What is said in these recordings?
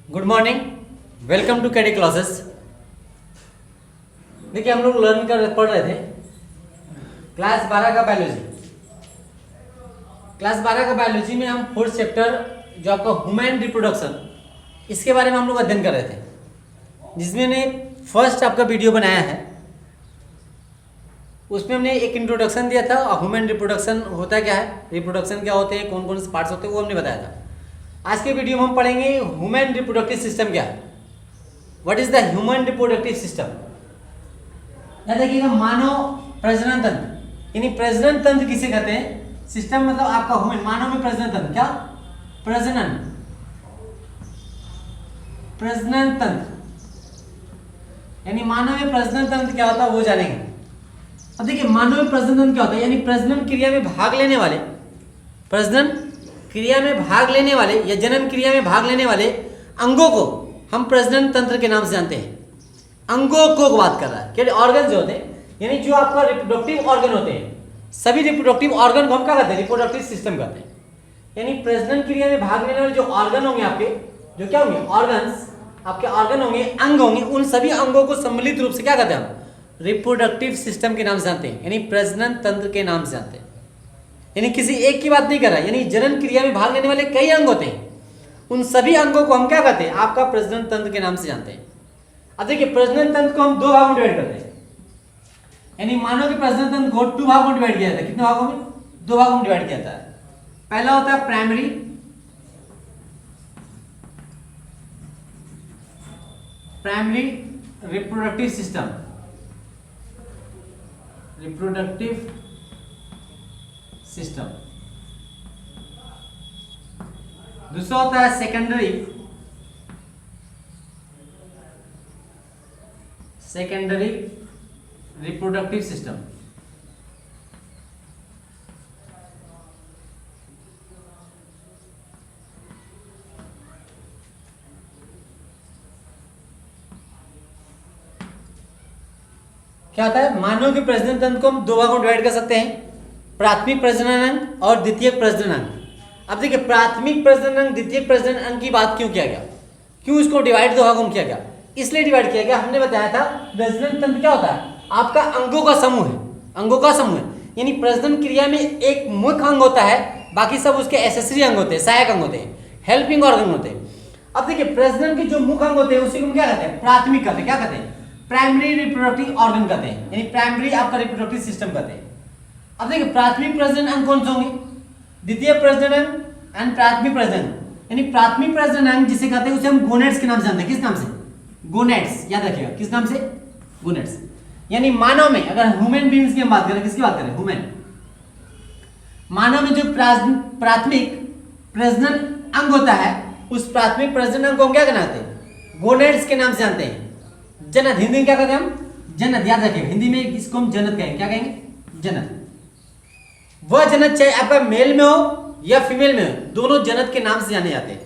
Good morning, welcome to Kaddy classes. देखिए हम लोग पढ़ रहे थे क्लास 12 का बायोलॉजी। क्लास 12 का बायोलॉजी में हम फोर्थ चैप्टर जो आपका ह्यूमन रिप्रोडक्शन, इसके बारे में हम लोग अध्ययन कर रहे थे, जिसमें ने फर्स्ट आपका वीडियो बनाया है। उसमें हमने एक इंट्रोडक्शन दिया था और ह्यूमन रिप्रोडक्शन होता क्या है, रिप्रोडक्शन क्या होते हैं, कौन कौन से पार्ट्स होते हैं, वो हमने बताया था। आज के वीडियो में हम पढ़ेंगे ह्यूमन रिप्रोडक्टिव सिस्टम क्या है, what is the human reproductive system. याद रखिएगा, मानव प्रजनन तंत्र, यानी प्रजनन तंत्र किसे कहते हैं। सिस्टम मतलब आपका ह्यूमन, मानव में प्रजनन तंत्र क्या, प्रजनन तंत्र, यानी मानव में प्रजनन तंत्र क्या होता है वो जानेंगे। अब देखिए मानव में प्रजनन तंत्र क्या होता है, यानी प्रजनन क्रिया में भाग लेने वाले, प्रजनन क्रिया में भाग लेने वाले या जन्म क्रिया में भाग लेने वाले अंगों को हम प्रजनन तंत्र के नाम से जानते हैं। अंगों को बात कर रहा है, क्या ऑर्गन जो होते हैं, यानी जो आपका रिप्रोडक्टिव ऑर्गन होते हैं, सभी रिप्रोडक्टिव ऑर्गन को हम क्या कहते हैं, रिप्रोडक्टिव सिस्टम कहते हैं। यानी प्रजनन क्रिया में भाग लेने वाले जो ऑर्गन होंगे आपके, जो क्या होंगे, ऑर्गन्स, आपके ऑर्गन होंगे, अंग होंगे, उन सभी अंगों को सम्मिलित रूप से क्या कहते हैं हम, रिप्रोडक्टिव सिस्टम के नाम से जानते हैं, यानी प्रजनन तंत्र के नाम से जानते हैं। यानी किसी एक की बात नहीं कर रहा है, यानी जनन क्रिया में भाग लेने वाले कई अंग होते हैं, उन सभी अंगों को हम क्या कहते हैं, आपका प्रजनन तंत्र के नाम से जानते हैं। अब देखिए प्रजनन तंत्र को हम दो भागों में डिवाइड करते हैं, यानी मानव के प्रजनन तंत्र को 2 भागों में डिवाइड किया जाता है। कितने भागों में, 2 भागों में डिवाइड किया जाता है। पहला होता है primary, reproductive system, reproductive system. दूसरा होता है सेकेंडरी रिप्रोडक्टिव सिस्टम। क्या होता है, मानव के प्रजनन तंत्र को हम 2 भागों में डिवाइड कर सकते हैं, प्राथमिक प्रजनन अंग और द्वितीयक प्रजनन अंग। अब देखिए प्राथमिक प्रजनन अंग, द्वितीयक प्रजनन अंग की बात क्यों किया गया, क्यों इसको डिवाइड 2 भागों में किया गया, इसलिए डिवाइड किया गया, हमने बताया था प्रजनन तंत्र क्या होता है, आपका अंगों का समूह है, अंगों का समूह है। यानी प्रजनन क्रिया में एक मुख्य अंग होता है, बाकी सब उसके एसेसरी अंग होते हैं, सहायक अंग होते हैं, हेल्पिंग ऑर्गन होते हैं। अब देखिए प्रजनन के जो मुख्य अंग होते हैं उसी को हम क्या कहते हैं, प्राथमिक कहते हैं, क्या कहते हैं, प्राइमरी रिप्रोडक्टिव ऑर्गन कहते हैं, यानी प्राइमरी आपका रिप्रोडक्टिव सिस्टम कहते हैं। अब देखिए प्राथमिक प्रजनन अंग कौन से होंगे, द्वितीय प्रजनन अंग एंड प्राथमिक प्रजनन। यानी प्राथमिक प्रजनन अंग जिसे कहते हैं उसे हम गोनेड्स के नाम से जानते हैं। किस नाम से, गोनेड्स, याद रखिएगा, किस नाम से, गोनेड्स। यानी मानव में अगर ह्यूमन बीइंग्स की हम बात करें, किसकी बात करें, ह्यूमन, मानव में जो प्राथमिक प्रजनन अंग होता है, उस प्राथमिक प्रजनन अंग को हम क्या कहते हैं, गोनेड्स के नाम से जानते हैं। जनन, हिंदी में क्या कहते हैं हम, जनन, याद रखिएगा, हिंदी में इसको हम जनन कहेंगे, क्या कहेंगे, जनन। वह जनन चाहे आपका मेल में हो या फीमेल में हो, दोनों जनन के नाम से जाने जाते हैं।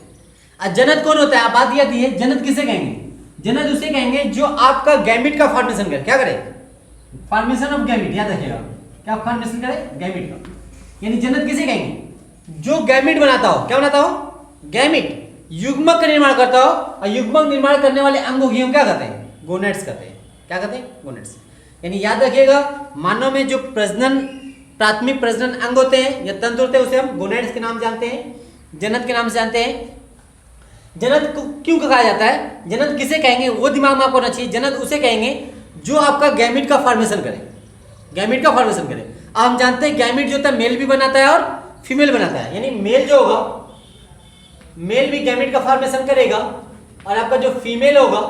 और जनन कौन होता है, बात ये आती है, जनन किसे कहेंगे, जनन उसे कहेंगे जो आपका गैमिट का फॉर्मेशन करे, क्या करे, फॉर्मेशन ऑफ गैमिट, याद रखिएगा, क्या फॉर्मेशन करे, गैमिट का। यानी जनन किसे कहेंगे, जो गैमिट बनाता हो, क्या बनाता हो, गैमिट, युग्मक का निर्माण करता हो, और युग्मक निर्माण करने वाले अंगों की हम क्या कहते हैं, गोनेड्स कहते हैं, क्या कहते हैं, गोनेड्स। यानी याद रखिएगा, मानव में जो प्रजनन, प्राथमिक प्रजनन अंग होते हैं या तंत्र होते हैं, उसे हम गोनेड्स के नाम से जानते हैं, जनन के नाम से जानते हैं। जनन को क्यों कहा जाता है, जनन किसे कहेंगे वो दिमाग में आपको होना चाहिए। जनन उसे कहेंगे जो आपका गैमिट का फॉर्मेशन करे, गैमिट का फॉर्मेशन करे। अब हम जानते हैं गैमिट जो होता है मेल भी बनाता है और फीमेल बनाता है, यानी मेल जो होगा, मेल भी गैमिट का फॉर्मेशन करेगा, और आपका जो फीमेल होगा,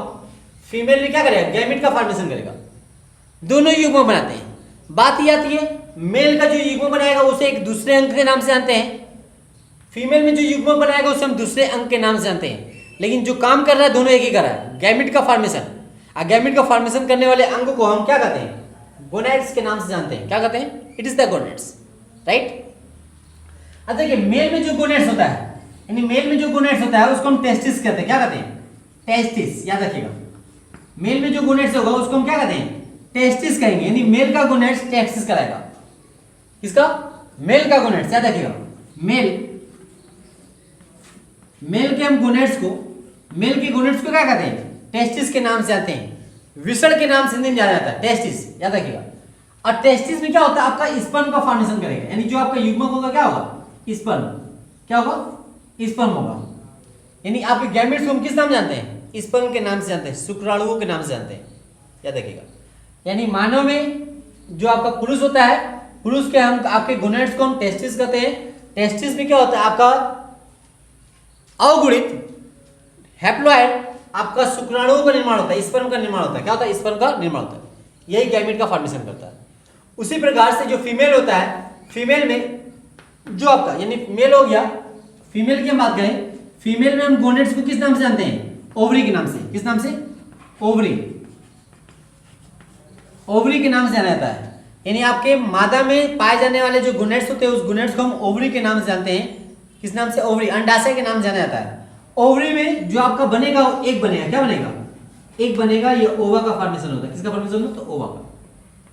फीमेल भी क्या करेगा, गैमिट का फॉर्मेशन करेगा, दोनों युग्म बनाते हैं। बात ये आती है, मेल का जो युग्म बनाएगा उसे एक दूसरे अंग के नाम से जानते हैं, फीमेल में जो युग्म बनाएगा उसे हम दूसरे अंग के नाम से जानते हैं, लेकिन जो काम कर रहा है दोनों एक ही कर रहा है, गैमिट का फॉर्मेशन। और गैमिट का फॉर्मेशन करने वाले अंग को हम क्या कहते हैं, गोनेड्स के नाम से जानते हैं, क्या कहते हैं, it is the gonads, right. अब देखिए मेल में जो गोनेड्स होता है, यानी मेल में जो गोनेड्स होता है उसको हम टेस्टिस कहते हैं, क्या कहते हैं, टेस्टिस, याद रखिएगा, मेल में जो गोनेड्स होगा उसको हम क्या कहते हैं, टेस्टिस कहेंगे। यानी मेल का गोनेड्स टेस्टिस कराएगा, किसका, मेल का गोनेड्स, याद रखिएगा, मेल के हम गोनेड्स को मेल के गोनेट्स को क्या कहते हैं? टेस्टिस के नाम से आते हैं। विसर्ग के नाम से हिंदी में जाना जाता है, टेस्टिस, याद रखिएगा। और टेस्टिस में क्या होता है? आपका स्पर्म का फॉर्मेशन करेगा, यानी जो आपका युग्मक होगा क्या होगा? स्पर्म। क्या होगा? स्पर्म होगा। यानी आपके गैमेट्स को हम किस नाम जानते हैं? स्पर्म के नाम से जानते हैं, शुक्राणुओं के नाम से जानते हैं, याद रखिएगा। यानी मानव में जो आपका पुरुष होता है, पुरुष के हम आपके गोनेट्स को हम टेस्टिस कहते हैं। टेस्टिस में क्या होता है? आपका अवगुणित हैप्लॉइड आपका शुक्राणुओं का निर्माण होता है, स्पर्म का निर्माण होता है। क्या होता है? स्पर्म का निर्माण होता है, यही गैमेट का फॉर्मेशन करता है। उसी प्रकार से जो फीमेल होता है, फीमेल में जो आपका यानी मेल हो गया, फीमेल की हम बात करें, फीमेल में हम गोनेट्स को किस नाम से जानते हैं? ओवरी के नाम से। किस नाम से? ओवरी। ओवरी के नाम से जाना जाता है। यानी आपके मादा में पाए जाने वाले जो गोनेट्स होते हैं, उस गोनेट्स को हम ओवरी के नाम से जानते हैं। किस नाम से? ओवरी। अंडाशय के नाम से जाना जाता है। ओवरी में जो आपका बनेगा वो एक बनेगा। क्या बनेगा? एक बनेगा। ये ओवा का फॉर्मेशन होता है। किसका फॉर्मेशन होता है? तो ओवा का,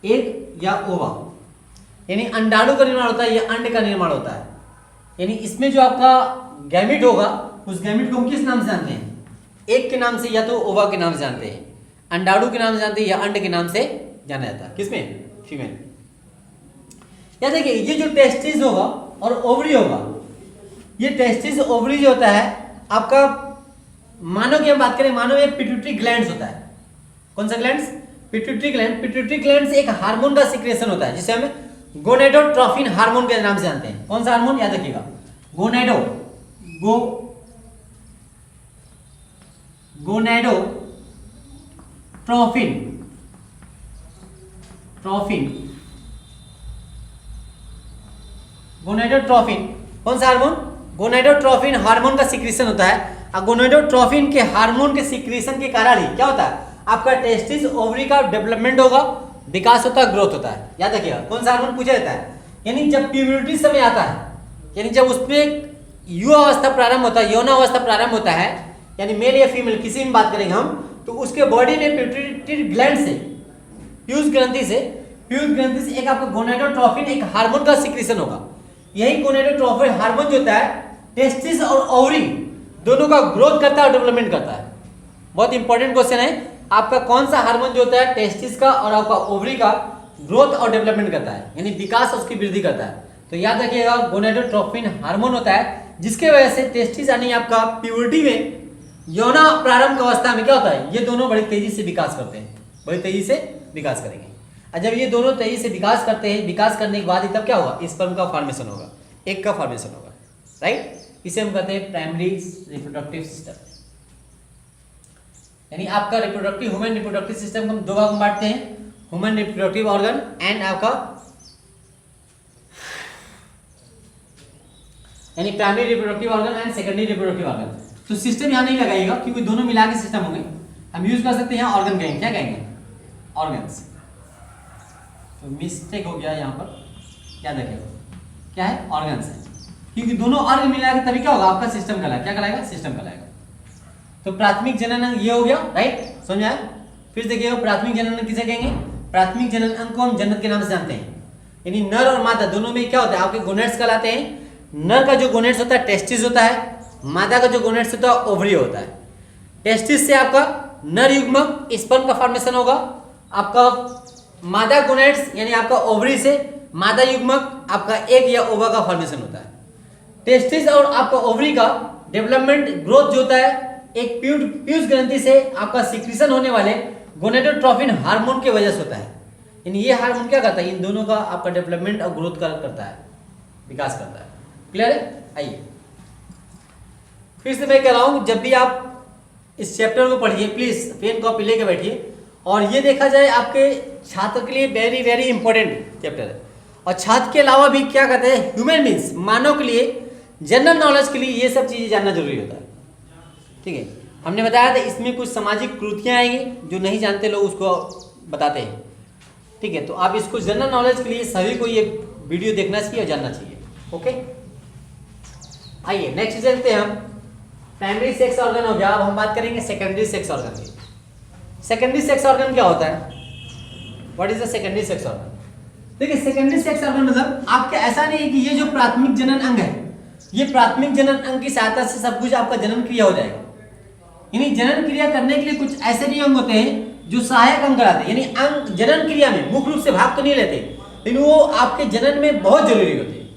एक या ओवा। यानी अंडाणु का निर्माण होता है, या अंड का निर्माण होता है। यानी इसमें जो आपका गैमेट होगा, उस गैमेट को हम किस नाम से जानते हैं? एक के नाम से, या तो ओवा के नाम से जानते हैं, अंडाणु के नाम से जानते हैं, या अंड के नाम से जाना जाता है। किसमें? फीमेल। या देखिए, ये जो टेस्टिस होगा और ओवरी होगा, ये टेस्टिस ओवरी जो होता है आपका, मानव की हम बात करें, मानव ये पिट्यूटरी ग्लैंड्स होता है। कौन सा glands? Pituitary gland. Pituitary gland से एक हार्मोन का सिक्रेशन होता है, जिसे हम गोनेडोट्रोफिन हार्मोन के नाम से जानते हैं। कौन सा हार्मोन? याद रखिएगा, गोनेडोट्रोफिन। गोनेडोट्रोफिन कौन सा हार्मोन? गोनेडोट्रोफिन हार्मोन का सिक्रेशन होता है। और गोनेडोट्रोफिन के हार्मोन के सिक्रेशन के कारण ही क्या होता है? आपका टेस्टिस ओवरी का डेवलपमेंट होगा, विकास होता है, ग्रोथ होता है। याद रखिएगा, कौन सा हार्मोन पूछा जाता है? यानी जब प्यूबर्टी समय आता है, यानी जब उसमें युवा अवस्था प्रारंभ होता है, यौनावस्था प्रारंभ होता है, यानी मेल या फीमेल किसी में बात करेंगे हम, तो उसके बॉडी में पिट्यूटरी ग्लैंड से, पीयूष ग्रंथि से एक आपका गोनेडोट्रोफिन एक हार्मोन का सिक्रेशन होगा। यही गोनेडोट्रोफिन हार्मोन जो होता है, टेस्टिस और ओवरी दोनों का ग्रोथ करता है और डेवलपमेंट करता है। बहुत इंपॉर्टेंट क्वेश्चन है आपका, कौन सा हार्मोन जो होता है टेस्टिस का और आपका ओवरी का ग्रोथ और डेवलपमेंट करता है, यानी विकास और उसकी वृद्धि करता है। तो याद रखिएगा, गोनेडोट्रोफिन हार्मोन होता है, जिसके वजह से टेस्टिस यानी आपका प्यूबर्टी में, यौना प्रारंभ अवस्था में क्या होता है? ये दोनों बड़ी तेजी से विकास करते हैं, बड़ी तेजी से विकास करेंगे। और जब ये दोनों तेजी से विकास करते हैं, विकास करने के बाद ही तब क्या होगा? स्पर्म का फॉर्मेशन होगा, एक का फॉर्मेशन होगा, राइट। इसे हम कहते हैं प्राइमरी रिप्रोडक्टिव सिस्टम। यानी आपका रिप्रोडक्टिव, ह्यूमन रिप्रोडक्टिव सिस्टम को हम दो भाग में बांटते हैं, ह्यूमन रिप्रोडक्टिव ऑर्गन एंड आपका यानी primary reproductive organ and secondary reproductive organ. तो सिस्टम यहाँ नहीं लगाइएगा, क्योंकि दोनों मिला के सिस्टम होंगे। हम यूज कर सकते हैं यहाँ ऑर्गन कहेंगे। क्या कहेंगे? ऑर्गन्स। तो मिस्टेक हो गया यहाँ पर, याद रखिएगा क्या है? ऑर्गन्स है, क्योंकि दोनों ऑर्गन मिला के तभी क्या होगा? आपका सिस्टम कहलाएगा। क्या कहलाएगा? सिस्टम कहलाएगा। तो प्राथमिक जनन अंग ये हो गया, राइट, समझ आया? फिर देखिए, प्राथमिक जनन अंग किसे कहेंगे? प्राथमिक जनन अंग को हम जनन के नाम से जानते हैं। यानी नर और मादा दोनों में क्या होता है? आपके गोनेट्स कहलाते हैं। नर का जो गोनेट्स होता है टेस्टिस होता है, मादा का जो गोनेट्स होता है ओवरी होता है। टेस्टिस से आपका नर युग्मक स्पर्म का फॉर्मेशन होगा, आपका मादा गोनेट्स यानी आपका ओवरी से मादा युग्मक आपका एग या ओवा का फॉर्मेशन होता है। टेस्टिस और आपका ओवरी का डेवलपमेंट ग्रोथ जो होता है एक पीयूष ग्रंथि से आपका सिक्रीशन होने वाले गोनेडोट्रोफिन हार्मोन की वजह से होता है। यानी ये हार्मोन क्या करता है? इन दोनों का आपका डेवलपमेंट और ग्रोथ करता है, विकास करता है। क्लियर है? आइए फिर से मैं कह रहा हूं, जब भी आप इस चैप्टर को पढ़िए प्लीज पेन कॉपी लेके बैठिए, और ये देखा जाए आपके छात्र के लिए वेरी वेरी इंपॉर्टेंट चैप्टर है। और छात्र के अलावा भी क्या कहते हैं, ह्यूमन बींग्स मानव के लिए जनरल नॉलेज के लिए ये सब चीजें जानना जरूरी होता है। ठीक है, हमने बताया था इसमें कुछ सामाजिक कृतियां आएंगी जो नहीं जानते लोग उसको बताते हैं। ठीक है, तो आप इसको जनरल नॉलेज के लिए सभी को ये वीडियो देखना चाहिए और जानना चाहिए। ओके, आइए नेक्स्ट चलते हैं हम। प्राइमरी सेक्स ऑर्गन हो गया, अब हम बात करेंगे सेकेंडरी सेक्स ऑर्गन की। सेकेंडरी सेक्स ऑर्गन क्या होता है? What is the secondary sex organ? देखिए, सेकेंडरी सेक्स ऑर्गन मतलब आपका ऐसा नहीं है कि ये जो प्राथमिक जनन अंग है, ये प्राथमिक जनन अंग की सहायता से सब कुछ आपका जनन क्रिया हो जाएगा। यानी जनन क्रिया करने के लिए कुछ ऐसे भी अंग होते हैं जो सहायक अंग कराते हैं, यानी अंग जनन क्रिया में मुख्य रूप से भाग तो नहीं लेते, लेकिन वो आपके जनन में बहुत जरूरी होते हैं,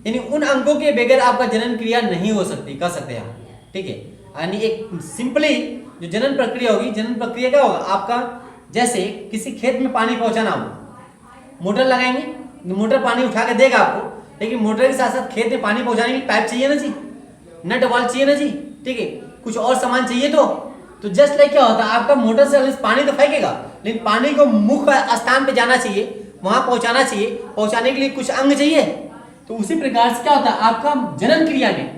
यानी उन अंगों के बगैर आपका जनन क्रिया नहीं हो सकती, कर सकते हैं आप, ठीक है। यानी एक सिंपली जो जनन प्रक्रिया होगी, जनन प्रक्रिया क्या होगा आपका, जैसे किसी खेत में पानी पहुंचाना हो, मोटर लगाएंगे, मोटर पानी उठा के देगा आपको, लेकिन मोटर के साथ साथ खेत में पानी पहुंचाने के लिए पाइप चाहिए ना जी, नट वाल्व चाहिए ना जी, ठीक है, कुछ और सामान चाहिए। तो जस्ट लाइक क्या होता है, आपका मोटर से पानी तो फेंकेगा, लेकिन पानी को मुख्य स्थान पे जाना चाहिए, वहां पहुंचाना चाहिए, पहुंचाने के लिए कुछ अंग चाहिए। तो उसी प्रकार से क्या होता है, आपका जनन क्रिया में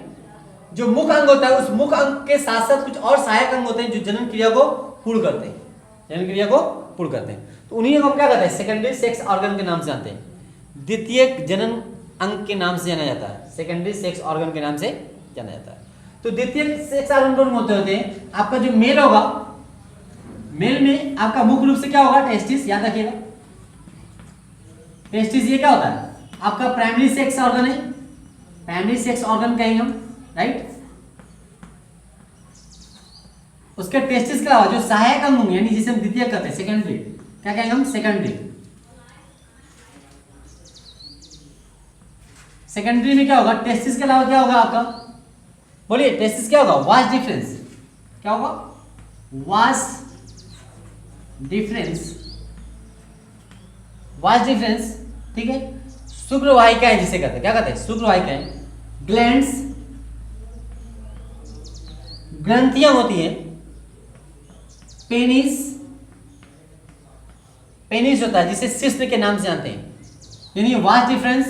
जो मुख्य अंग होता है, उस मुख्य अंग के साथ साथ कुछ और सहायक अंग होते हैं जो जनन क्रिया को पूर्ण करते हैं, जनन क्रिया को पूर्ण करते हैं। तो उन्हीं को हम क्या कहते हैं, सेकेंडरी सेक्स ऑर्गन के नाम से जानते हैं, द्वितीयक जनन अंग के नाम से जाना जाता है, सेकेंडरी सेक्स ऑर्गन के नाम से जाना जाता है। तो द्वितीय सेक्स ऑर्गन कौन होते हैं, आपका जो मेल होगा, मेल में आपका मुख्य रूप से क्या होगा, टेस्टिस, याद रखिएगा, टेस्टिस ये क्या होता है, आपका प्राइमरी सेक्स ऑर्गन है, प्राइमरी सेक्स ऑर्गन कहेंगे हम, राइट। उसके टेस्टिस के अलावा जो सहायक अंग होंगे, यानी जिसे हम द्वितीय कहते हैं, सेकेंडरी, क्या कहेंगे हम, सेकेंडरी। सेकेंडरी में क्या होगा, टेस्टिस के अलावा क्या होगा आपका, बोलिए, टेस्टिस क्या होगा, वास्ट डिफरेंस, क्या होगा, वास्ट डिफरेंस, वास्ट डिफरेंस, ठीक है। शुक्र वाहिकाएं जिसे कहते हैं, क्या कहते हैं, शुक्र वाहिकाएं, ग्लैंड्स, ग्रंथियां होती हैं, पेनिस, पेनिस होता है जिसे शिश्न के नाम से जानते हैं, यानी वास्ट डिफरेंस,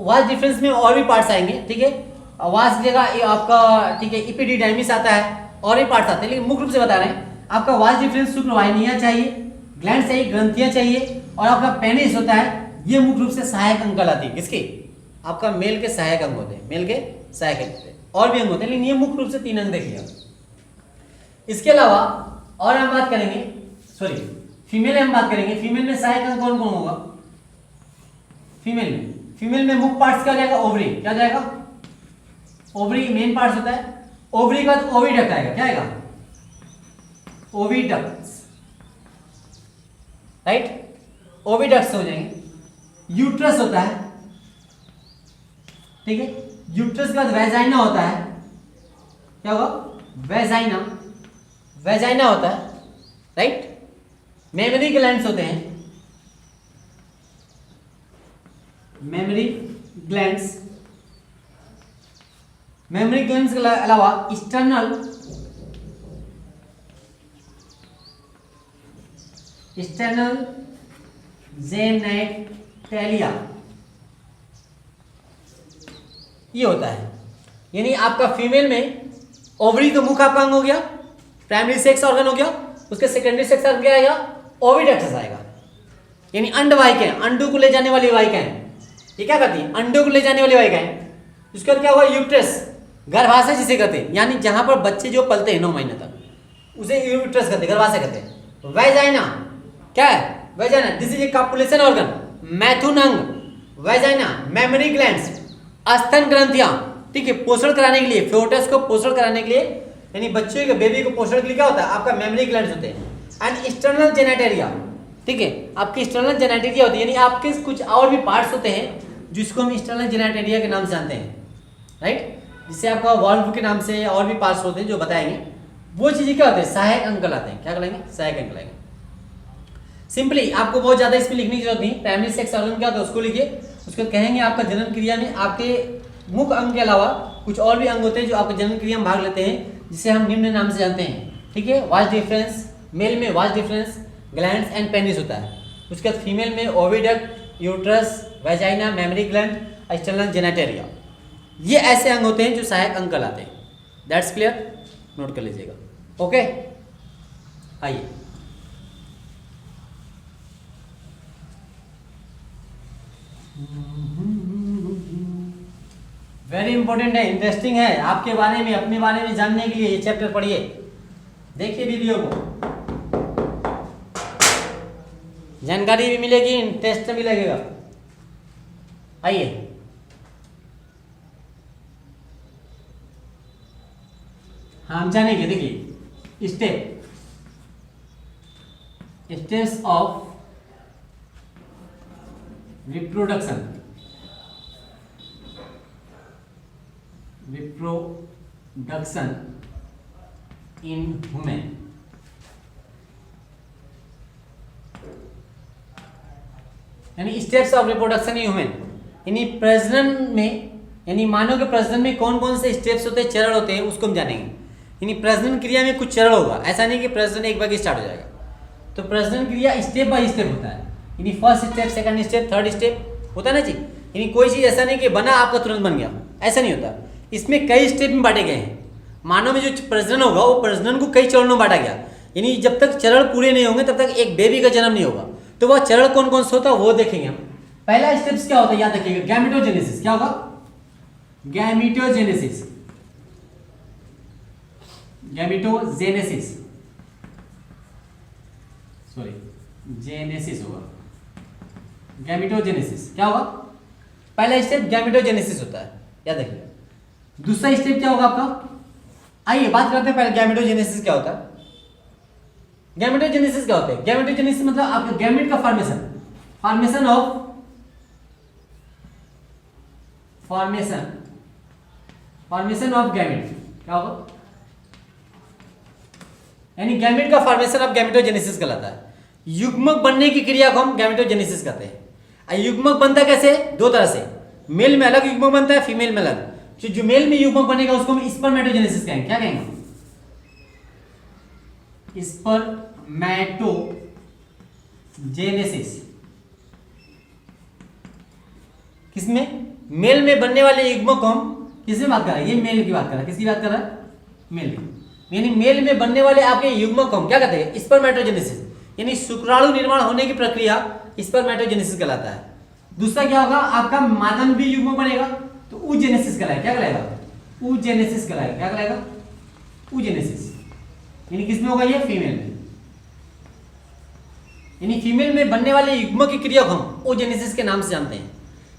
वास्ट डिफरेंस में और भी पार्ट्स आएंगे, ठीक है, वास्ट जगह ये आपका, ठीक है, इपिडिडाइमिस आता है, और भी पार्ट्स आते हैं, लेकिन मुख्य रूप से बता रहे हैं, आपका वास्ट डिफरेंस शुक्रवाहिनियां चाहिए, ग्लैंड चाहिए, ग्रंथियां चाहिए, और आपका पेनिस होता है, ये मुख्य रूप से सहायक अंग कहलाती है, किसके, आपका मेल के सहायक अंग होते हैं, मेल के सहायक अंग होते हैं, और भी अंग होते हैं, लेकिन ये मुख्य रूप से 3 अंग देखिए। इसके अलावा और हम बात करेंगे, सॉरी फीमेल में हम बात करेंगे, फीमेल में सहायक अंग कौन कौन होगा, फीमेल में मुख्य पार्ट्स क्या हो जाएगा, ओवरी, क्या हो जाएगा, ओवरी मेन पार्ट्स होता है, ओवरी का बाद ओविडक्ट आएगा, क्या आएगा, ओविडक्ट्स, राइट, ओविडक्ट्स हो जाएंगे। यूट्रस होता है, ठीक है, यूट्रस के बाद वेजाइना होता है, क्या होगा, वेजाइना, वेजाइना होता है, राइट। मेमरी ग्लैंड्स होते हैं, मेमरी ग्लैंड्स, मेमरी ग्लैंड्स के अलावा एक्सटर्नल जेनेटेलिया, ये होता है, यानी आपका फीमेल में ओवरी तो मुख्य आपका अंग हो गया, प्राइमरी सेक्स ऑर्गन हो गया, उसके सेकेंडरी सेक्स ऑर्गन क्या आएगा, ओविडक्ट्स आएगा, यानी अंडवाहिकाएं, अंडू को ले जाने वाली वाहिकाएं, ये क्या करती है, अंडू को ले जाने वाली वाहिकाएं। उसके बाद क्या हुआ, यूट्रस, गर्भाशय जिसे कहते हैं, यानी जहां पर बच्चे जो पलते हैं 9 महीने तक, उसे यूट्रस कहते हैं, गर्भाशय कहते हैं। वेजाइना क्या है, vagina, this is a copulation organ, मैथुन अंग, वेजाइना, मेमरी ग्लैंड्स, स्तन ग्रंथियां, ठीक है, पोषण कराने के लिए, फ्योटस को पोषण कराने के लिए, यानी बच्चे के बेबी को पोषण के लिए क्या होता है, आपका मेमरी ग्लैंड्स होते हैं। एंड एक्सटर्नल जेनेटेरिया, ठीक है, आपकी एक्सटर्नल जेनेटेरिया होती है, यानी आपके कुछ और भी पार्ट्स होते हैं जिसको हम एक्सटर्नल जेनेटेरिया के नाम से जानते हैं, राइट, जिससे आपका वाल्व के नाम से और भी पार्ट्स होते हैं जो बताएंगे, वो चीजें क्या होते हैं, सहायक अंग कहलाते हैं, क्या कहलाएंगे, सहायक अंग कहलाएंगे। सिंपली आपको बहुत ज्यादा इसमें लिखने की जरूरत नहीं, प्राइमरी सेक्स ऑर्गन क्या होता है उसको लिखिए, उसके बाद कहेंगे आपका जनन क्रिया में आपके मुख्य अंग के अलावा कुछ और भी अंग होते हैं जो आपके जनन क्रिया में भाग लेते हैं, जिसे हम निम्न नाम से जानते हैं, ठीक है, वास्ट डिफरेंस, मेल में vast difference, glands and penis होता है, उसके बाद फीमेल में oviduct, uterus, vagina, mammary gland, external genitalia, ये ऐसे अंग होते हैं जो सहायक अंग कहलाते हैं। दैट्स क्लियर, नोट कर लीजिएगा, ओके। आइए वेरी इंपॉर्टेंट है, इंटरेस्टिंग है, आपके बारे में, अपने बारे में जानने के लिए ये चैप्टर पढ़िए, देखिए वीडियो को, जानकारी भी मिलेगी, इंटरेस्ट भी लगेगा। आइए हाँ, हम जानेंगे, देखिए steps of reproduction in human. यानी steps of reproduction in human, यानी प्रजनन में, यानी मानव के प्रजनन में कौन कौन से स्टेप्स होते हैं, चरण होते हैं, उसको हम जानेंगे। यानी प्रजनन क्रिया में कुछ चरण होगा, ऐसा नहीं कि प्रजनन एक बार स्टार्ट हो जाएगा। तो प्रजनन क्रिया स्टेप बाय स्टेप होता है, यानी first step, second step, third step होता है ना जी। यानी कोई चीज़ ऐसा नहीं कि बना आपका तुरंत बन गया, ऐसा नहीं होता। इसमें कई स्टेप में बांटे गए हैं। मानव में जो प्रजनन होगा वो प्रजनन को कई चरणों में बांटा गया, यानी जब तक चरण पूरे नहीं होंगे तब तक एक बेबी का जन्म नहीं होगा। तो वह चरण कौन कौन से होता है वो देखेंगे हम। पहला स्टेप्स क्या होता है, याद रखिएगा, गैमेटोजेनेसिस। क्या होगा? गैमेटोजेनेसिस। गैमेटोजेनेसिस, सॉरी जेनेसिस होगा। गैमेटोजेनेसिस क्या होगा? पहला स्टेप गैमेटोजेनेसिस होता है, याद रखिएगा। दूसरा स्टेप क्या होगा आपका? आइए बात करते हैं पहले गैमेटोजेनेसिस क्या होता है। गैमेटोजेनेसिस क्या होता है? गैमेटोजेनेसिस मतलब आपका गैमेट का फॉर्मेशन, फॉर्मेशन ऑफ गैमेट। क्या होगा? यानी गैमेट का फॉर्मेशन ऑफ गैमेटोजेनेसिस कहलाता है। युग्मक बनने की क्रिया को हम गैमेटोजेनेसिस कहते हैं। युग्मक बनता है कैसे? दो तरह से, मेल में अलग युग्मक बनता है, फीमेल में अलग। जो मेल में युग्मक बनेगा उसको हम स्पर्मेटोजेनेसिस कहेंगे। क्या कहेंगे? स्पर्मेटोजेनेसिस। किसमें? मेल में बनने वाले युग्मक को हम किसमें बात कर रहे हैं? ये मेल की बात कर रहा है। किसकी बात कर रहा है? मेल की। यानी मेल में बनने वाले आपके युग्मक को हम क्या कहते हैं? स्पर्मेटोजेनेसिस। यानी शुक्राणु निर्माण होने की प्रक्रिया स्पर्मेटोजेनेसिस कहलाता है। दूसरा क्या होगा? आपका मादा में भी युग्मक बनेगा तो oogenesis कहलाएगा। क्या कहलाएगा? oogenesis कहलाएगा। क्या कहलाएगा? oogenesis। यानी किसमें होगा? ये फीमेल में। यानी फीमेल में बनने वाले युग्मक की क्रिया को हम oogenesis के नाम से जानते हैं।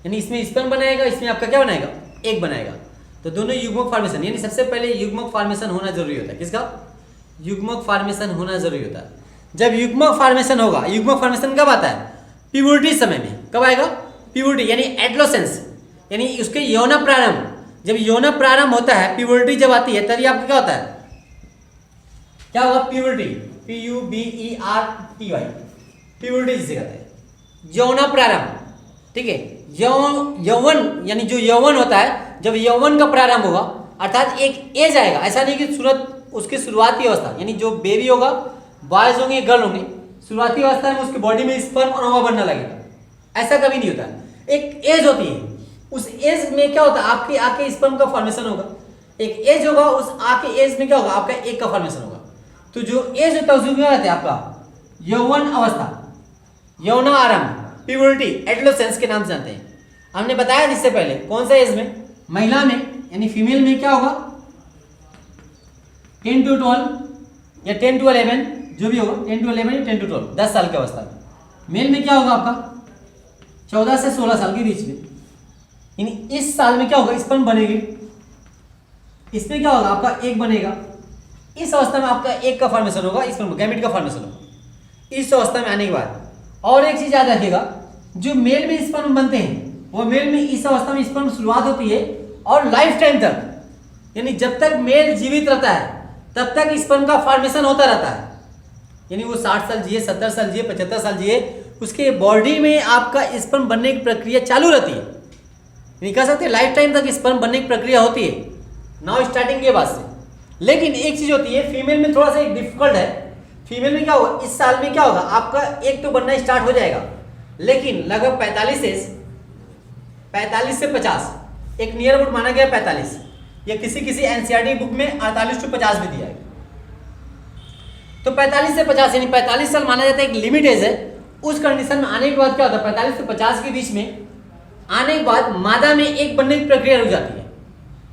यानी इसमें स्पर्म बनाएगा, इसमें आपका क्या बनाएगा? एग बनाएगा। तो दोनों युग्मक फॉर्मेशन, यानी सबसे पहले युग्मक फॉर्मेशन होना जरूरी होता है। किसका? युग्मक फॉर्मेशन होना जरूरी होता है। जब युग्मक फॉर्मेशन होगा, युग्मक फॉर्मेशन कब आता है? प्यूबर्टी समय में। कब आएगा? प्यूबर्टी यानी एडोलेसेंस, यानी उसके यौन प्रारंभ। जब यौन प्रारंभ होता है, प्यूबर्टी जब आती है, तभी आपका क्या होता है? क्या होगा? प्यूबर्टी, PUBERTY, प्यूबर्टी जिसे कहते हैं, यौन प्रारंभ। ठीक है, यौवन यानी जो यौवन होता है, जब यौवन का प्रारंभ होगा, अर्थात एक एज आएगा। ऐसा नहीं कि उसकी शुरुआती अवस्था, यानी जो बेबी होगा, बॉयज होंगे गर्ल होंगे, शुरुआती अवस्था में उसकी बॉडी में स्पर्म और ओवा बनना लगेगा, ऐसा कभी नहीं होता। एक एज होती है, उस एज में क्या होता है? आपके आके स्पर्म का फॉर्मेशन होगा। एक एज होगा, उस आके एज में क्या होगा? आपका एग का फॉर्मेशन होगा। तो जो एज होता है उसमें क्या रहता है? आपका यौवन अवस्था, यौन आरंभ, प्यूबर्टी, एडोलेसेंस के नाम से जानते हैं। हमने बताया जिससे पहले कौन सा एज में? महिला में, यानी फीमेल में क्या होगा? 10 to 12 या 10 to 11 जो भी होगा, 10 to 11 या 10 to 12, 10 साल की अवस्था में। मेल में क्या होगा? आपका 14 से 16 साल के बीच में। यानी इस साल में क्या होगा? स्पर्म बनेगी, इसमें क्या होगा? आपका एग बनेगा। इस अवस्था में आपका एग का फॉर्मेशन होगा, स्पर्म गैमेट का फॉर्मेशन होगा। इस अवस्था में आने के बाद और एक चीज याद रखिएगा, जो मेल में स्पर्म बनते हैं वो मेल में इस अवस्था में स्पर्म शुरुआत होती है और लाइफ टाइम तक, यानी जब तक मेल जीवित रहता है तब तक स्पर्म का फॉर्मेशन होता रहता है। यानी वो 60 साल जिए, 70 साल जिए, 75 साल जिए, उसके बॉडी में आपका स्पर्म बनने की प्रक्रिया चालू रहती है। नहीं कह सकते लाइफ टाइम तक स्पर्म बनने की प्रक्रिया होती है, नाउ स्टार्टिंग के बाद से। लेकिन एक चीज होती है, फीमेल में थोड़ा सा एक डिफिकल्ट है। फीमेल में क्या होगा? इस साल में क्या होगा? आपका एक तो बनना स्टार्ट हो जाएगा, लेकिन लगभग 45 से 50, एक नियर अबाउट माना गया 45, या किसी एनसीईआरटी बुक में 48 to 50 भी दिया है। तो 45 से 50 यानी 45 साल माना जाता है, एक लिमिट एज है। उस कंडीशन में आने के बाद क्या होता है? 45 से 50 के बीच में आने के बाद मादा में एक बनने की प्रक्रिया रुक जाती है,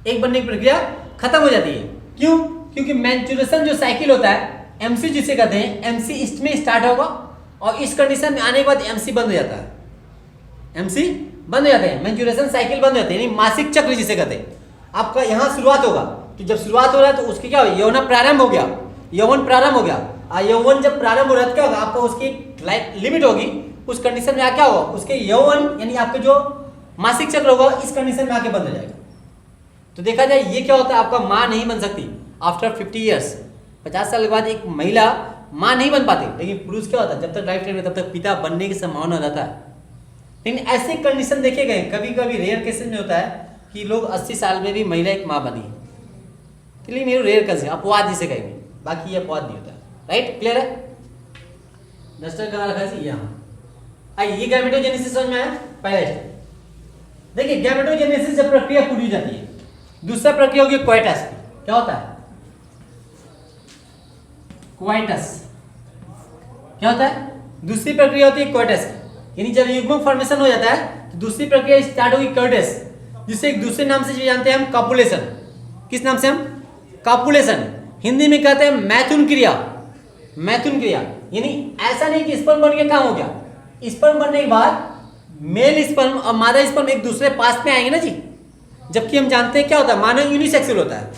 एक बनने की प्रक्रिया खत्म हो जाती है। क्यों? क्योंकि मैच्योरेशन जो साइकिल होता है, एमसी जिसे कहते हैं, एमसी इसमें स्टार्ट होगा और इस कंडीशन में आने के बाद एमसी बंद हो जाता है, एमसी बंद हो जाते हैं, मैच्योरेशन साइकिल बंद हो जाती है, यानी मासिक चक्र जिसे कहते हैं। आपका यहाँ शुरुआत होगा, तो जब शुरुआत हो रहा है तो उसकी क्या हो? यौन प्रारंभ हो गया, यौवन प्रारंभ हो गया, यौवन जब प्रारंभ हो रहा है क्या होगा, आपको उसकी लिमिट होगी, उस कंडीशन में क्या होगा, उसके यौवन यानी आपके जो मासिक चक्र होगा इस कंडीशन में आके बंद हो जाएगा। तो देखा जाए ये क्या होता है, आपका माँ नहीं बन सकती आफ्टर 50 ईयर्स, 50 साल के बाद एक महिला माँ नहीं बन पाती, लेकिन पुरुष क्या होता है जब तक लाइफ टाइम में तब तक पिता बनने की संभावना रहता है। लेकिन ऐसे कंडीशन देखे गए, कभी कभी रेयर केसेस में होता है कि लोग 80 साल में भी महिला एक माँ बनी, लेकिन ये रेयर केस है, अपवाद जिसे कहेंगे, बाकी ये अपवाद नहीं होता। राइट, क्लियर है? डस्टर कहाँ रखा है यहाँ। आइए ये गैमेटोजेनेसिस समझ में आया, पहला स्टेप। देखिए गैमेटोजेनेसिस जब प्रक्रिया पूरी हो जाती है, दूसरा प्रक्रिया होगी क्वाइटस। क्या होता है क्वाइटस? क्या होता है? दूसरी प्रक्रिया होती है क्वाइटस, यानी जब युग्मक फॉर्मेशन हो जाता है तो दूसरी प्रक्रिया स्टार्ट होगी क्वाइटस, जिसे एक दूसरे नाम से जानते हैं हम कॉपुलेशन। किस नाम से हम? कॉपुलेशन। हिंदी में कहते हैं मैथुन क्रिया। मैथुन क्रिया यानी ऐसा नहीं कि स्पर्म बन के काम हो गया, स्पर्म बनने के बाद मेल स्पर्म और मादा स्पर्म एक दूसरे पास में आएंगे ना जी, जबकि हम जानते हैं क्या होता है, मानव यूनिसेक्सुअल होता है।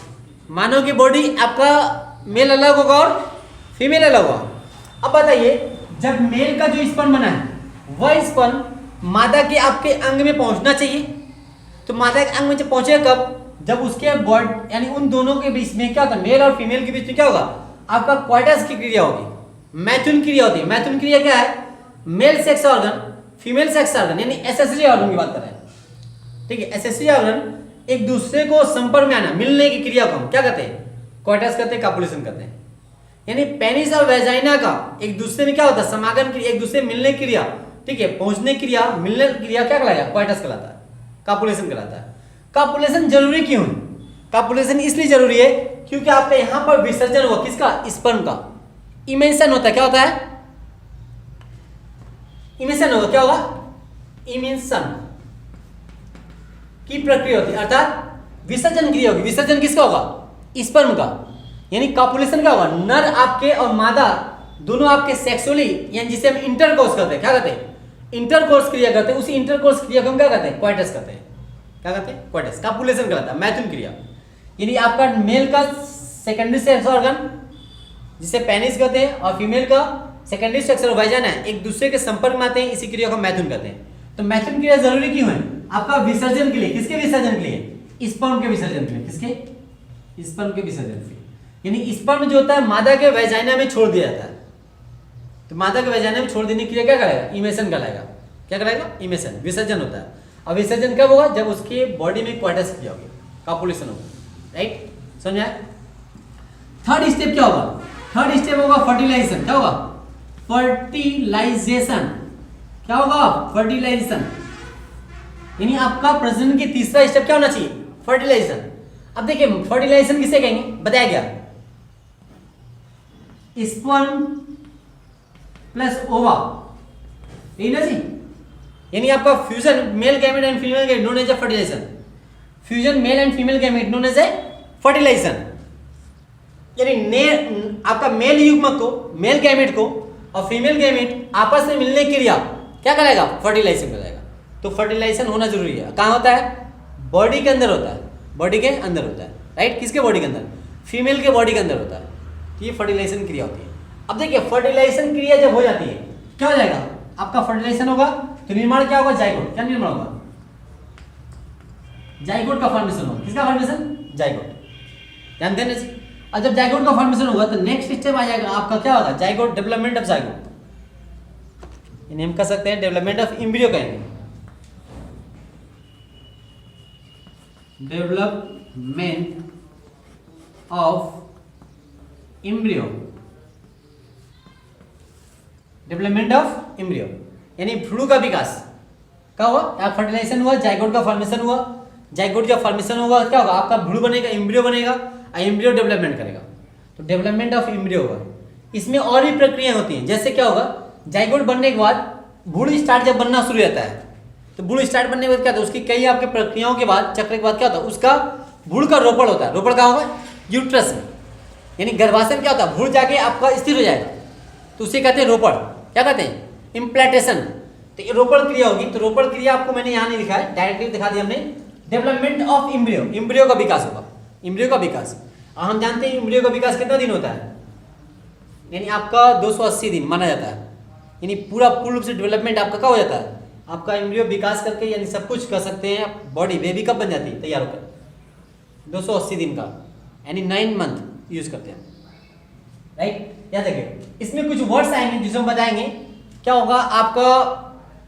मानव की बॉडी आपका मेल अलग होगा और फीमेल अलग होगा। अब बताइए जब मेल का जो स्पर्म बना है वह स्पर्म मादा के आपके अंग में पहुंचना चाहिए, तो मादा के अंग में जब पहुंचेगा कब? जब उसके बॉडी यानी उन दोनों के बीच में क्या होता है, मेल और फीमेल के बीच में क्या होगा, आपका क्वाइटस की क्रिया होगी, मैथुन क्रिया होती है। मैथुन क्रिया क्या है? Male sex organ female sex organ यानी एसेसरी ऑर्गन की बात कर रहे हैं, ठीक है। एसेसरी ऑर्गन एक दूसरे को संपर्क में आना, मिलने की क्रिया को हम क्या कहते हैं? क्वाइटस कहते हैं, कॉपुलेशन कहते हैं। यानी पेनिस और वेजाइना का एक दूसरे में क्या होता है, समागम क्रिया, एक दूसरे मिलने की क्रिया, ठीक है। पहुंचने की क्रिया, मिलने की क्रिया क्या कहलाएगा? क्वाइटस कहलाता है, कॉपुलेशन कहलाता है। कॉपुलेशन जरूरी क्यों है? कॉपुलेशन इसलिए जरूरी है क्योंकि आपका यहां पर विसर्जन हुआ किसका? स्पर्म का। इमेंशन होता है, क्या होता है? इमेंशन होगा, क्या होगा? इमेंशन की प्रक्रिया होती है, अर्थात विसर्जन क्रिया होगी। विसर्जन किसका होगा? स्पर्म का। यानी कॉपुलेशन क्या होगा? नर आपके और मादा दोनों आपके सेक्सुअली यानी जिसे हम इंटरकोर्स करते हैं, क्या कहते हैं? इंटरकोर्स क्रिया करते हैं, उसी इंटरकोर्स क्रिया को हम क्या कहते हैं? क्वाइटस कहते हैं। क्या कहते हैं? क्वाइटस। कॉपुलेशन कहलाता है, मैथुन क्रिया। यानी आपका मेल का सेकेंडरी सेक्स ऑर्गन जिसे पेनिस कहते हैं और फीमेल का सेकेंडरी सेक्स वाइजाना एक दूसरे के संपर्क में आते हैं, इसी क्रिया को मैथुन कहते हैं। तो मैथुन क्रिया जरूरी क्यों है? आपका विसर्जन के लिए। किसके विसर्जन के लिए? स्पर्म के विसर्जन के लिए। किसके? स्पर्म के विसर्जन के लिए। यानी स्पर्म जो होता है मादा के वेजाइना में छोड़ दिया जाता है, तो मादा के वेजाइना में छोड़ देने की क्रिया क्या कराएगा? इमेशन कहलाएगा। क्या कराएगा? इमेशन, विसर्जन होता है। और विसर्जन कब होगा? जब उसके बॉडी में क्वाइटस क्रिया होगी, कॉपुलेशन होगा। राइट, समझ आया? थर्ड स्टेप क्या होगा? थर्ड स्टेप होगा फर्टिलाइजेशन। क्या होगा? फर्टिलाइजेशन। क्या होगा? फर्टिलाइजेशन। यानी आपका प्रजनन की तीसरा स्टेप क्या होना चाहिए? फर्टिलाइजेशन। अब देखिए फर्टिलाइजेशन किसे कहेंगे? बताया गया स्पर्म प्लस ओवा, यही ना जी। यानी आपका fusion male gamete and female gamete known as a fertilisation. Fusion male and female gamete known as a fertilisation. यानी आपका मेल युग्मक को, मेल गैमेट को और फीमेल गैमेट आपस में मिलने की क्रिया क्या कहलाएगा? फर्टिलाइजेशन कहलाएगा। तो फर्टिलाइजेशन होना जरूरी है। कहाँ होता है? बॉडी के अंदर होता है, बॉडी के अंदर होता है। राइट, किसके बॉडी के अंदर? फीमेल के बॉडी के अंदर होता है। तो ये फर्टिलाइजेशन क्रिया होती है। अब देखिए फर्टिलाइजेशन क्रिया जब हो जाती है क्या हो जाएगा? आपका फर्टिलाइजेशन होगा तो निर्माण क्या होगा? जाइगोट। क्या निर्माण होगा? जाइगोट का फॉर्मेशन होगा। किसका फॉर्मेशन? जाइगोट। जानते हैं ना जी। और जब जाइगोट का फॉर्मेशन होगा तो नेक्स्ट स्टेप आ जाएगा आपका क्या होगा? Zygote, development of zygote. यानी हम कह सकते हैं डेवलपमेंट ऑफ एम्ब्रियो कहेंगे। Development of embryo, development of embryo यानी भ्रूण का विकास। क्या हुआ? फर्टिलाइजेशन हुआ, जाइगोट का फॉर्मेशन हुआ। जाइगोट का फॉर्मेशन होगा क्या होगा? आपका भ्रूण बनेगा, एम्ब्रियो बनेगा और एम्ब्रियो डेवलपमेंट करेगा, तो डेवलपमेंट ऑफ एम्ब्रियो होगा। इसमें और भी प्रक्रियाएं होती हैं, जैसे क्या होगा? जाइगोट बनने के बाद भ्रूण स्टार्ट जब बनना शुरू होता है तो भ्रूण स्टार्ट बनने के बाद क्या होता है? उसकी कई आपके प्रक्रियाओं के बाद, चक्र के बाद क्या होता है? उसका भ्रूण का रोपण होता है। रोपण कहाँ होगा? यूट्रस में। यानी गर्भाशय में क्या होता है? भ्रूण जाके आपका स्थिर हो जाएगा, तो उसे कहते हैं रोपण। क्या कहते हैं? इम्प्लांटेशन। तो ये रोपण क्रिया होगी। तो रोपण क्रिया आपको मैंने यहाँ नहीं लिखा है, डायरेक्टली दिखा दिया हमने। डेवलपमेंट ऑफ एम्ब्रियो, एम्ब्रियो का विकास होगा, एम्ब्रियो का विकास। और हम जानते हैं एम्ब्रियो का विकास कितना दिन होता है? यानी आपका 280 दिन माना जाता है, यानी पूरा पूर्ण रूप से डेवलपमेंट आपका कब हो जाता है, आपका एम्ब्रियो विकास करके यानी सब कुछ कर सकते हैं, बॉडी बेबी कब बन जाती है तैयार होकर 280 दिन का, यानी 9 मंथ यूज करते हैं, राइट। याद रखिए इसमें कुछ वर्ड्स आएंगे जिसमें हम बताएंगे क्या होगा आपका।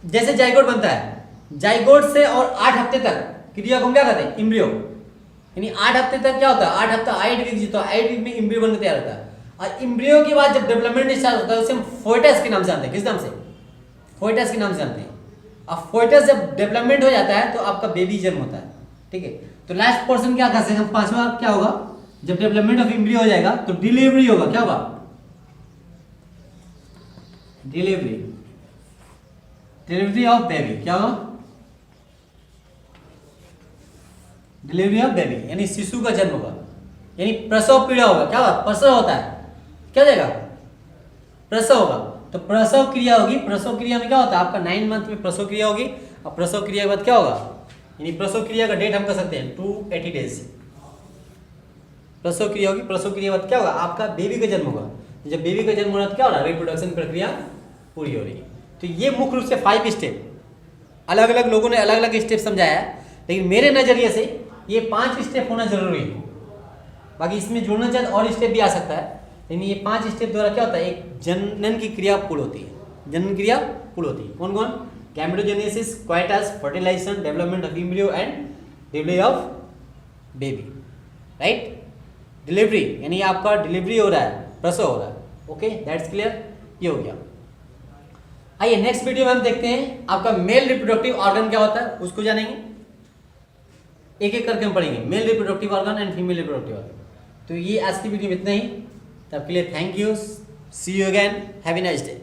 जैसे जाइगोट बनता है, जाइगोट से और 8 हफ्ते तक क्रिया को हम क्या कहते हैं, एम्ब्रियो, यानी 8 हफ्ते तक क्या होता है, 8 हफ्ता 8 वीक जीता है, 8 वीक में एम्ब्रियो बनकर तैयार होता है। और एम्ब्रियो के बाद जब डेवलपमेंट स्टार्ट होता है उसे हम फोइटस के नाम से जानते हैं। किस नाम से, फोइटस के नाम से जानते हैं। अब फोइटस जब डेवलपमेंट हो जाता है तो आपका बेबी जन्म होता है, ठीक है। तो लास्ट पोर्शन क्या कर सकते हैं हम, पांचवा क्या होगा, जब डेवलपमेंट ऑफ एम्ब्रियो हो जाएगा तो डिलीवरी होगा, क्या होगा, डिलीवरी ऑफ बेबी, क्या होगा, डिलीवरी ऑफ बेबी, यानी शिशु का जन्म होगा, यानी प्रसव पीड़ा होगा, क्या होगा, प्रसव होता है, क्या देगा, प्रसव होगा। तो प्रसव क्रिया होगी, प्रसव क्रिया में क्या होता है आपका 9 मंथ में प्रसव क्रिया होगी, और प्रसव क्रिया के बाद क्या होगा, यानी प्रसव क्रिया का डेट हम कर सकते हैं 280 डेज प्रसव क्रिया होगी। प्रसव क्रिया के बाद क्या होगा आपका बेबी का जन्म होगा। जब बेबी का जन्म हो रहा है तो क्या हो रहा है, रिप्रोडक्शन प्रक्रिया पूरी हो रही है। तो ये मुख्य रूप से 5 स्टेप, अलग अलग लोगों ने अलग अलग स्टेप समझाया है, लेकिन मेरे नजरिए से ये 5 स्टेप होना जरूरी है। बाकी इसमें जोड़ना चाहे और स्टेप भी आ सकता है, लेकिन ये 5 स्टेप द्वारा क्या होता है, एक जनन की क्रिया पूर्ण होती है, जनन क्रिया पूर्ण होती है। कौन कौन, gametogenesis, coitus, fertilisation, development of embryo and delivery of baby, right. Delivery यानी आपका डिलीवरी हो रहा है, प्रसव हो रहा है, ओके दैट्स क्लियर, ये हो गया। आइए नेक्स्ट वीडियो में हम देखते हैं आपका मेल रिप्रोडक्टिव ऑर्गन क्या होता है, उसको जानेंगे, एक एक करके हम पढ़ेंगे, male reproductive organ and female reproductive organ. तो ये आज की वीडियो में इतना ही, तब के लिए thank you, see you again, have a nice day.